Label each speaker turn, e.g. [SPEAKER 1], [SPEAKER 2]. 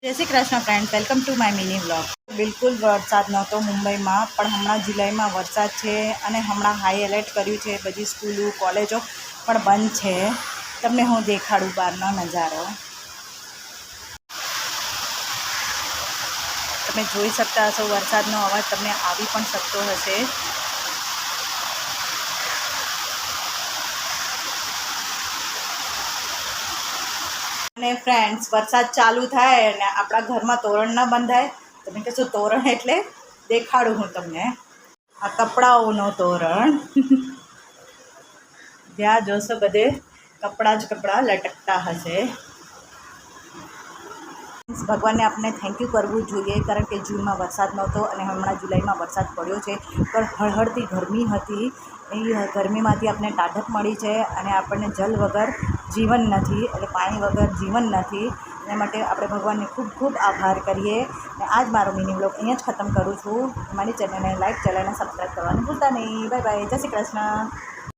[SPEAKER 1] જય Shri Krishna friend, welcome to my mini vlog. બિલકુલ વરસાદ નહોતો મુંબઈમાં, પણ હમણાં જુલાઈમાં વરસાદ છે અને હમણાં હાઈ એલર્ટ કર્યું છે. બધી સ્કૂલો કોલેજો પણ બંધ છે. તમને હું દેખાડું બહારનો નજારો. તમે જોઈ શકતા હશો, વરસાદનો અવાજ તમને આવી પણ શકતો હશે. અને ફ્રેન્ડ્સ, વરસાદ ચાલુ થાય અને આપણા ઘરમાં તોરણ ન બંધાય. તમે કહેશો તોરણ એટલે? દેખાડું હું તમને. આ કપડાઓનો તોરણ. જ્યાં જોશો બધે કપડાં જ કપડાં લટકતા હશે. ભગવાનને આપણે થેન્ક યુ કરવું જોઈએ, કારણ કે જૂનમાં વરસાદ નહોતો અને હમણાં જુલાઈમાં વરસાદ પડ્યો છે. પણ હળહળતી ગરમી હતી, એ ગરમીમાંથી આપણને ટાઢક મળી છે. અને આપણને જલ વગર જીવન નથી, એટલે પાણી વગર જીવન નથી. એના માટે આપણે ભગવાનને ખૂબ ખૂબ આભાર કરીએ. અને આજ મારો મિની વ્લોગ અહીંયા જ ખતમ કરું છું. મારી ચેનલને લાઈક, ચેનલને સબસ્ક્રાઈબ કરવાનું ભૂલતા નહીં. બાય બાય, જય શ્રી કૃષ્ણ.